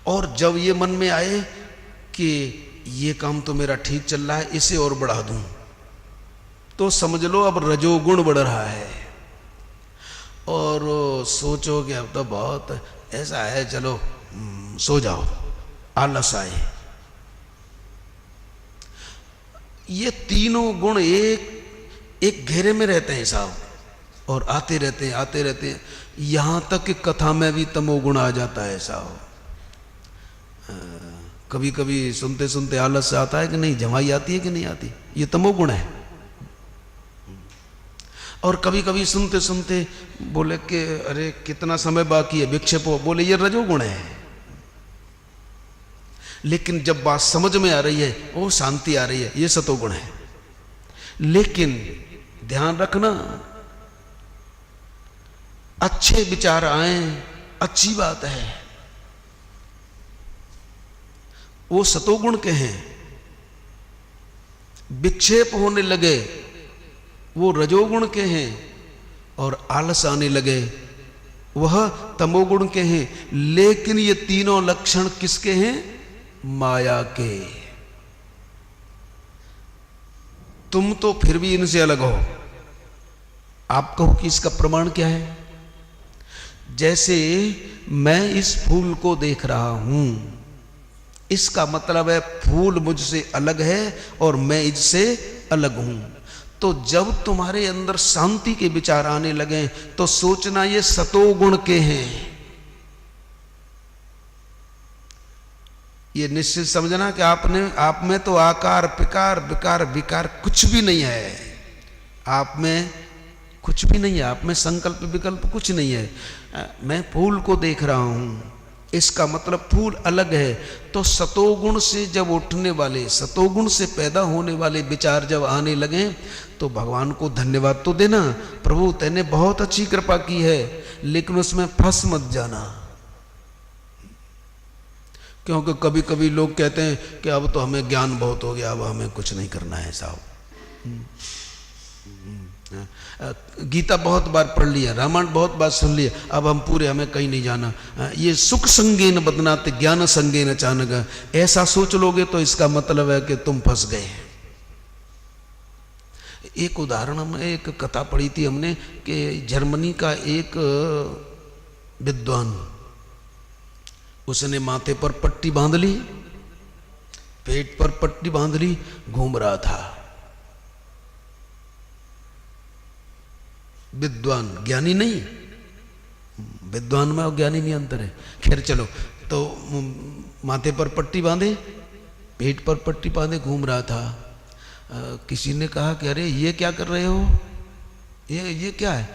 और जब ये मन में आए कि ये काम तो मेरा ठीक चल रहा है, इसे और बढ़ा दूं, तो समझ लो अब रजोगुण बढ़ रहा है। और सोचो कि अब तो बहुत ऐसा है, चलो सो जाओ, आलस आए। ये तीनों गुण एक घेरे में रहते हैं साहब, और आते रहते हैं आते रहते हैं, यहां तक कि कथा में भी तमोगुण आ जाता है साहब। कभी कभी सुनते सुनते आलस आता है कि नहीं, जमाई आती है कि नहीं आती, ये तमोगुण है। और कभी कभी सुनते सुनते बोले कि अरे कितना समय बाकी है, विक्षेप हो, बोले ये रजोगुण है। लेकिन जब बात समझ में आ रही है, वो शांति आ रही है, ये सतोगुण है। लेकिन ध्यान रखना, अच्छे विचार आए, अच्छी बात है, वो सतोगुण के हैं। विक्षेप होने लगे, वो रजोगुण के हैं। और आलस आने लगे, वह तमोगुण के हैं। लेकिन ये तीनों लक्षण किसके हैं? माया के। तुम तो फिर भी इनसे अलग हो। आप कहो कि इसका प्रमाण क्या है? जैसे मैं इस फूल को देख रहा हूं, इसका मतलब है फूल मुझसे अलग है और मैं इससे अलग हूं। तो जब तुम्हारे अंदर शांति के विचार आने लगे तो सोचना ये सतोगुण के हैं। ये निश्चित समझना कि आप में तो आकार पिकार विकार विकार कुछ भी नहीं है। आप में कुछ भी नहीं है, आप में संकल्प विकल्प कुछ नहीं है। मैं फूल को देख रहा हूं, इसका मतलब फूल अलग है। तो सतोगुण से जब उठने वाले, सतोगुण से पैदा होने वाले विचार जब आने लगे तो भगवान को धन्यवाद तो देना, प्रभु तैने बहुत अच्छी कृपा की है, लेकिन उसमें फंस मत जाना। क्योंकि कभी कभी लोग कहते हैं कि अब तो हमें ज्ञान बहुत हो गया, अब हमें कुछ नहीं करना है साहब। गीता बहुत बार पढ़ लिया, रामायण बहुत बार सुन लिया, अब हम पूरे, हमें कहीं नहीं जाना। ये सुख संगेन बदनाते ज्ञान संगेन अचानक, ऐसा सोच लोगे तो इसका मतलब है कि तुम फंस गए। एक उदाहरण में एक कथा पढ़ी थी हमने कि जर्मनी का एक विद्वान, उसने माथे पर पट्टी बांध ली, पेट पर पट्टी बांध ली, घूम रहा था। विद्वान, ज्ञानी नहीं, विद्वान में और ज्ञानी में अंतर है। खैर चलो, तो माथे पर पट्टी बांधे, पेट पर पट्टी बांधे, घूम रहा था। किसी ने कहा कि अरे ये क्या कर रहे हो, ये क्या है?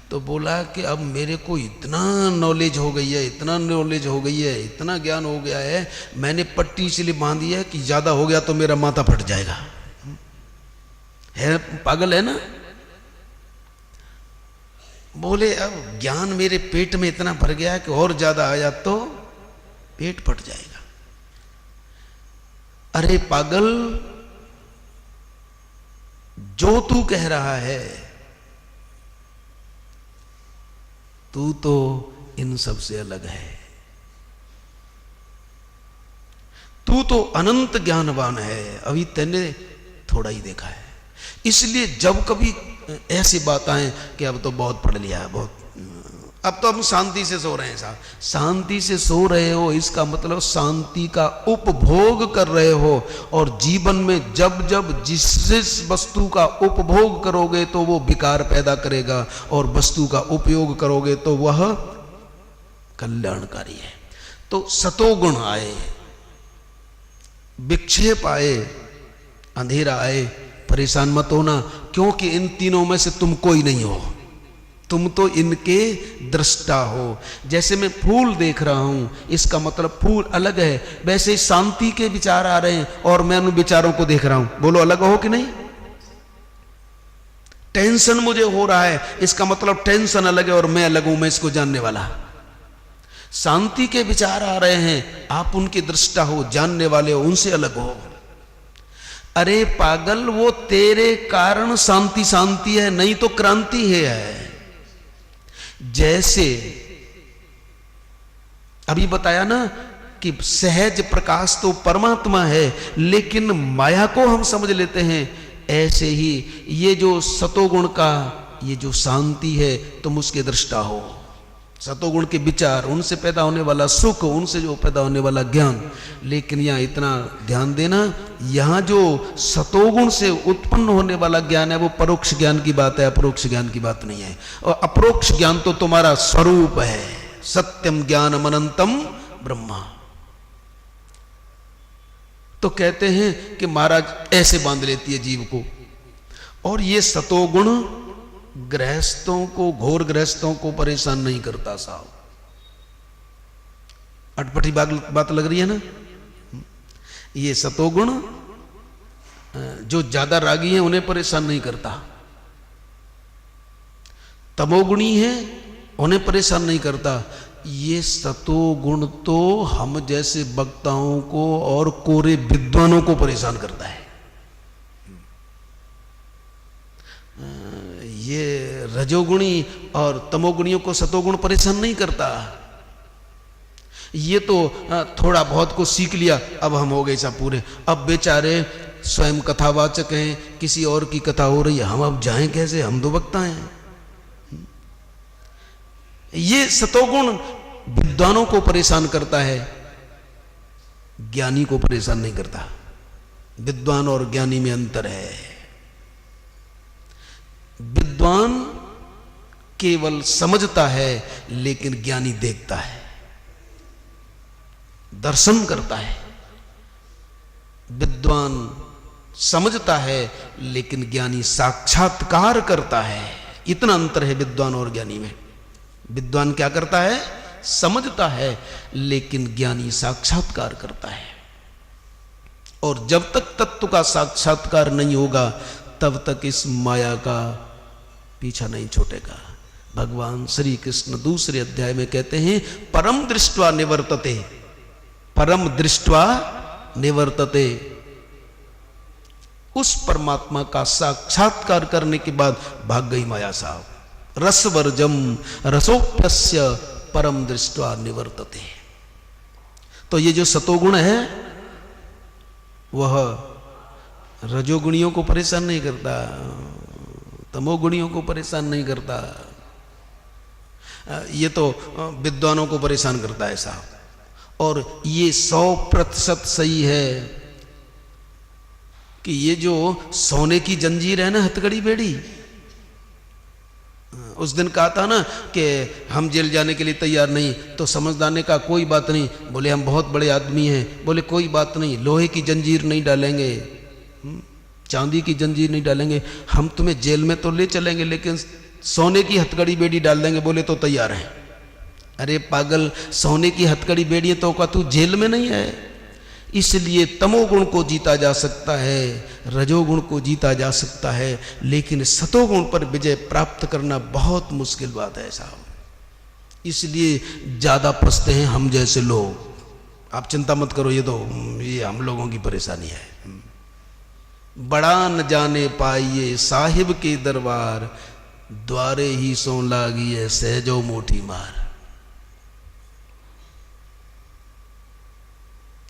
तो बोला कि अब मेरे को इतना नॉलेज हो गई है, इतना नॉलेज हो गई है, इतना ज्ञान हो गया है, मैंने पट्टी इसलिए बांधी है कि ज्यादा हो गया तो मेरा माथा फट जाएगा। है पागल है ना? बोले अब ज्ञान मेरे पेट में इतना भर गया है कि और ज्यादा आया तो पेट फट जाएगा। अरे पागल, जो तू कह रहा है, तू तो इन सब से अलग है। तू तो अनंत ज्ञानवान है, अभी तैने थोड़ा ही देखा है। इसलिए जब कभी ऐसी बात आए कि अब तो बहुत पढ़ लिया है, बहुत, अब तो हम शांति से सो रहे हैं साहब। शांति से सो रहे हो, इसका मतलब शांति का उपभोग कर रहे हो। और जीवन में जब जब जिस वस्तु का उपभोग करोगे तो वो विकार पैदा करेगा, और वस्तु का उपयोग करोगे तो वह कल्याणकारी है। तो सतोगुण आए, विक्षेप आए, अंधेरा आए, परेशान मत होना, क्योंकि इन तीनों में से तुम कोई नहीं हो, तुम तो इनके दृष्टा हो। जैसे मैं फूल देख रहा हूं, इसका मतलब फूल अलग है, वैसे शांति के विचार आ रहे हैं और मैं उन विचारों को देख रहा हूं। बोलो अलग हो कि नहीं? टेंशन मुझे हो रहा है, इसका मतलब टेंशन अलग है और मैं अलग हूं, मैं इसको जानने वाला। शांति के विचार आ रहे हैं, आप उनके दृष्टा हो, जानने वाले हो, उनसे अलग हो। अरे पागल, वो तेरे कारण शांति शांति है, नहीं तो क्रांति है। जैसे अभी बताया ना कि सहज प्रकाश तो परमात्मा है, लेकिन माया को हम समझ लेते हैं। ऐसे ही ये जो सतोगुण का ये जो शांति है, तुम उसके दृष्टा हो। सतोगुण के विचार, उनसे पैदा होने वाला सुख, उनसे जो पैदा होने वाला ज्ञान। लेकिन यहाँ इतना ध्यान देना, यहाँ जो सतोगुण से उत्पन्न होने वाला ज्ञान है वो परोक्ष ज्ञान की बात है, अपरोक्ष ज्ञान की बात नहीं है। और अपरोक्ष ज्ञान तो तुम्हारा स्वरूप है। सत्यम ज्ञानम अनंतम ब्रह्मा। तो कहते हैं कि महाराज ऐसे बांध लेती है जीव को। और ये सतोगुण गृहस्थों को, घोर गृहस्थों को परेशान नहीं करता साहब। अटपटी बात लग रही है ना। ये सतोगुण जो ज्यादा रागी हैं उन्हें परेशान नहीं करता। तमोगुणी है उन्हें परेशान नहीं करता। ये सतोगुण तो हम जैसे वक्ताओं को और कोरे विद्वानों को परेशान करता है। ये रजोगुणी और तमोगुणियों को सतोगुण परेशान नहीं करता। ये तो थोड़ा बहुत को सीख लिया, अब हम हो गए सब पूरे। अब बेचारे स्वयं कथावाचक हैं, किसी और की कथा हो रही है, हम अब जाएं कैसे, हम तो वक्ता हैं। ये सतोगुण विद्वानों को परेशान करता है, ज्ञानी को परेशान नहीं करता। विद्वान और ज्ञानी में अंतर है। विद्वान केवल समझता है, लेकिन ज्ञानी देखता है, दर्शन करता है। विद्वान समझता है, लेकिन ज्ञानी साक्षात्कार करता है। इतना अंतर है विद्वान और ज्ञानी में। विद्वान क्या करता है? समझता है, लेकिन ज्ञानी साक्षात्कार करता है। और जब तक तत्व का साक्षात्कार नहीं होगा, तब तक इस माया का पीछा नहीं छूटेगा। भगवान श्री कृष्ण दूसरे अध्याय में कहते हैं, परम दृष्ट्वा निवर्तते, परम दृष्ट्वा निवर्तते। उस परमात्मा का साक्षात्कार करने के बाद भाग गई माया साहब। रसवर्जम रसोप्यस्य परम दृष्ट्वा निवर्तते। तो ये जो सतोगुण है वह रजोगुणियों को परेशान नहीं करता, तमोगुणियों को परेशान नहीं करता। ये तो विद्वानों को परेशान करता है साहब। और ये 100% सही है कि ये जो सोने की जंजीर है ना, हथकड़ी बेड़ी, उस दिन कहा था ना कि हम जेल जाने के लिए तैयार नहीं, तो समझदाने का कोई बात नहीं। बोले हम बहुत बड़े आदमी हैं। बोले कोई बात नहीं, लोहे की जंजीर नहीं डालेंगे, चांदी की जंजीर नहीं डालेंगे, हम तुम्हें जेल में तो ले चलेंगे, लेकिन सोने की हथकड़ी बेड़ी डाल देंगे। बोले तो तैयार हैं। अरे पागल, सोने की हथकड़ी बेड़ी तो का तू जेल में नहीं है। इसलिए तमोगुण को जीता जा सकता है, रजोगुण को जीता जा सकता है, लेकिन सतोगुण पर विजय प्राप्त करना बहुत मुश्किल बात है साहब। इसलिए ज्यादा फंसते हैं हम जैसे लोग। आप चिंता मत करो, ये हम लोगों की परेशानी है। बड़ा न जाने पाइए साहिब के दरबार, द्वारे ही सो लागी है सहजो मोटी मार।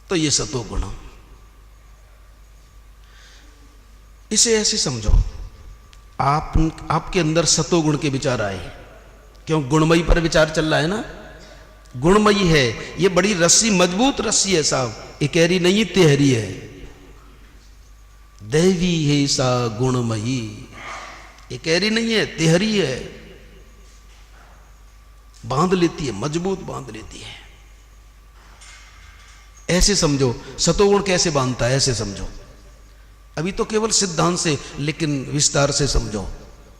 तो ये सतोगुण, इसे ऐसे समझो, आपके अंदर सतोगुण के विचार आए, क्यों? गुणमयी पर विचार चल रहा है ना। गुणमयी है, ये बड़ी रस्सी, मजबूत रस्सी है साहब, इकेरी नहीं तिहरी है। देवी है सा गुणमयी, इकेरी नहीं है, तिहरी है, बांध लेती है, मजबूत बांध लेती है। ऐसे समझो सतोगुण कैसे बांधता है, ऐसे समझो। अभी तो केवल सिद्धांत से, लेकिन विस्तार से समझो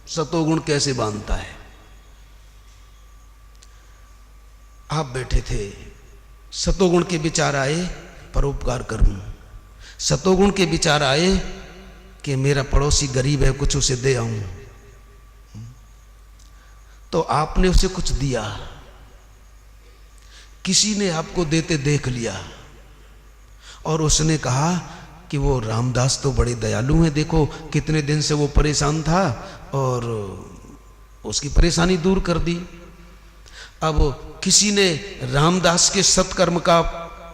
सतोगुण कैसे बांधता है। आप बैठे थे, सतोगुण के विचार आए परोपकार करूं, सतोगुण के विचार आए कि मेरा पड़ोसी गरीब है, कुछ उसे दे आऊं, तो आपने उसे कुछ दिया। किसी ने आपको देते देख लिया और उसने कहा कि वो रामदास तो बड़े दयालु हैं, देखो कितने दिन से वो परेशान था और उसकी परेशानी दूर कर दी। अब किसी ने रामदास के सत्कर्म का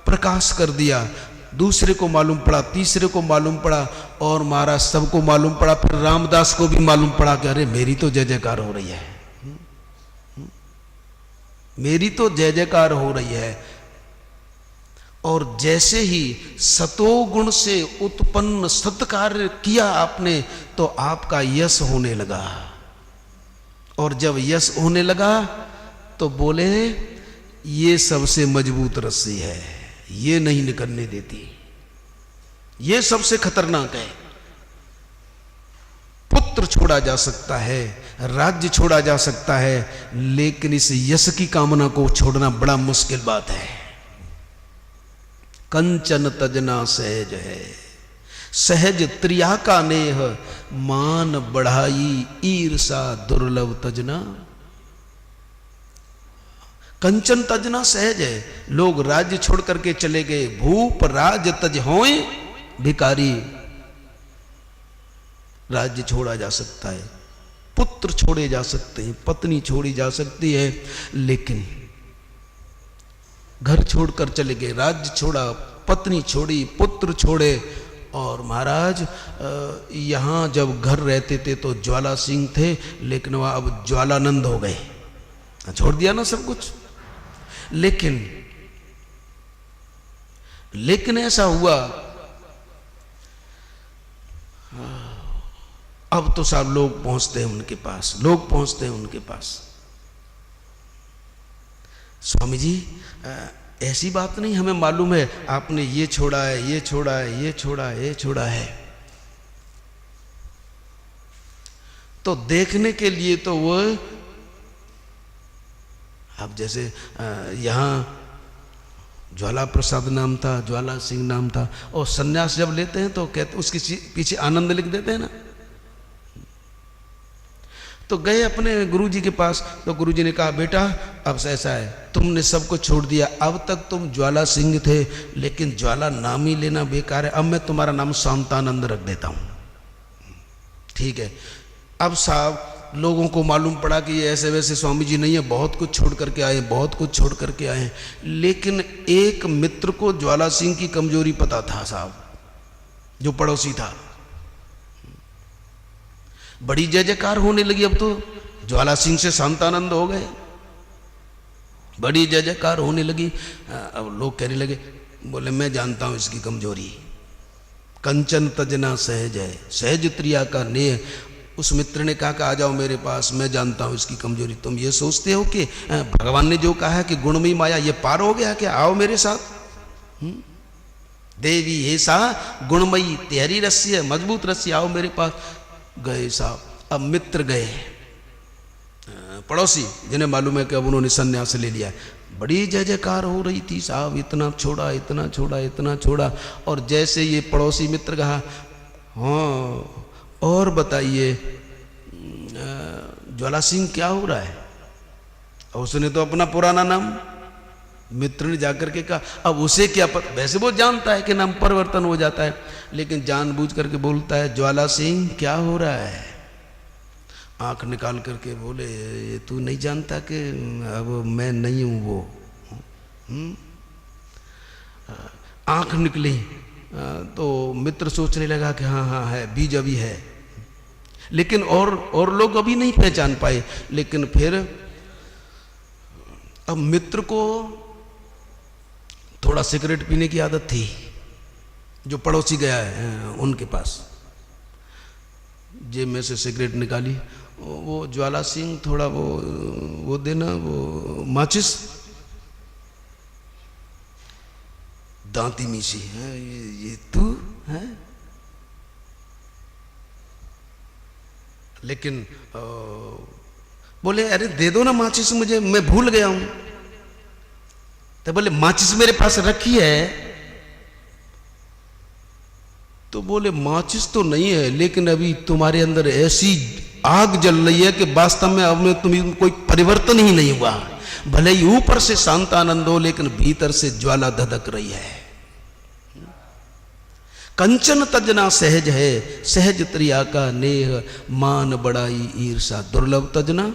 प्रकाश कर दिया। दूसरे को मालूम पड़ा, तीसरे को मालूम पड़ा, और महाराज सबको मालूम पड़ा। फिर रामदास को भी मालूम पड़ा कि अरे मेरी तो जय जयकार हो रही है, मेरी तो जय जयकार हो रही है। और जैसे ही सतोगुण से उत्पन्न सत्कार्य किया आपने, तो आपका यश होने लगा। और जब यश होने लगा तो बोले ये सबसे मजबूत रस्सी है, ये नहीं निकलने देती, ये सबसे खतरनाक है। पुत्र छोड़ा जा सकता है, राज्य छोड़ा जा सकता है, लेकिन इस यश की कामना को छोड़ना बड़ा मुश्किल बात है। कंचन तजना सहज है, सहज त्रिया का नेह, मान बढ़ाई ईर्षा दुर्लभ तजना। कंचन तजना सहज है। लोग राज्य छोड़ करके चले गए, भूप राज तज होए भिकारी। राज्य छोड़ा जा सकता है, पुत्र छोड़े जा सकते हैं, पत्नी छोड़ी जा सकती है, लेकिन घर छोड़कर चले गए, राज्य छोड़ा, पत्नी छोड़ी, पुत्र छोड़े। और महाराज यहां जब घर रहते थे तो ज्वाला सिंह थे, लेकिन वह अब ज्वालानंद हो गए, छोड़ दिया ना सब कुछ। लेकिन ऐसा हुआ, अब तो सब लोग पहुंचते हैं उनके पास, लोग पहुंचते हैं उनके पास। स्वामी जी ऐसी बात नहीं, हमें मालूम है आपने ये छोड़ा है, ये छोड़ा है, ये छोड़ा है, ये छोड़ा है। तो देखने के लिए तो वो, अब जैसे यहां ज्वाला प्रसाद नाम था, ज्वाला सिंह नाम था, और सन्यास जब लेते हैं तो कहते उसके पीछे आनंद लिख देते हैं ना। तो गए अपने गुरुजी के पास, तो गुरुजी ने कहा बेटा अब ऐसा है, तुमने सबको छोड़ दिया, अब तक तुम ज्वाला सिंह थे, लेकिन ज्वाला नाम ही लेना बेकार है, अब मैं तुम्हारा नाम शांतानंद रख देता हूं। ठीक है। अब साहब लोगों को मालूम पड़ा कि ये ऐसे वैसे स्वामी जी नहीं है, बहुत कुछ छोड़ करके आए, बहुत कुछ छोड़ करके आए। लेकिन एक मित्र को ज्वाला सिंह की कमजोरी पता था साहब, जो पड़ोसी था। बड़ी जय जयकार होने लगी, अब तो ज्वाला सिंह से शांतानंद हो गए, बड़ी जय जयकार होने लगी। अब लोग कहने लगे, बोले मैं जानता हूं इसकी कमजोरी, कंचन तजना सहज है, सहज त्रिया का नेह। उस मित्र ने कहा कि आ जाओ मेरे पास, मैं जानता हूं इसकी कमजोरी। तुम ये सोचते हो कि भगवान ने जो कहा है कि गुणमयी माया ये पार हो गया, कि आओ मेरे साथ, देवी हे सा गुणमयी तेरी रस्सी है, मजबूत रस्सी, आओ मेरे पास। गए साहब, अब मित्र गए, पड़ोसी जिन्हें मालूम है कि अब उन्होंने संन्यास ले लिया है, बड़ी जय जयकार हो रही थी साहब, इतना छोड़ा, इतना छोड़ा, इतना छोड़ा। और जैसे ये पड़ोसी मित्र कहा हाँ और बताइए ज्वाला सिंह क्या हो रहा है, उसने तो अपना पुराना नाम, मित्र ने जाकर के कहा, अब उसे क्या पता, वैसे वो जानता है कि नाम परिवर्तन हो जाता है, लेकिन जानबूझ करके बोलता है ज्वाला सिंह क्या हो रहा है। आंख निकाल करके बोले ये तू नहीं जानता कि अब मैं नहीं हूं वो। आंख निकली तो मित्र सोचने लगा कि हाँ हाँ है, बीज अभी है, लेकिन और लोग अभी नहीं पहचान पाए। लेकिन फिर अब मित्र को थोड़ा सिगरेट पीने की आदत थी, जो पड़ोसी गया है उनके पास, जेब में से सिगरेट निकाली, वो ज्वाला सिंह थोड़ा वो देना, वो माचिस, दांती मीसी है, ये तू है। लेकिन बोले अरे दे दो ना माचिस मुझे, मैं भूल गया हूं। तो बोले माचिस मेरे पास रखी है, तो बोले माचिस तो नहीं है, लेकिन अभी तुम्हारे अंदर ऐसी आग जल रही है कि वास्तव में अब में तुम्हें कोई परिवर्तन ही नहीं हुआ, भले ही ऊपर से शांतानंद हो लेकिन भीतर से ज्वाला धधक रही है। कंचन तजना सहज है, सहज त्रिया का नेह, मान बड़ाई ईर्षा दुर्लभ तजना।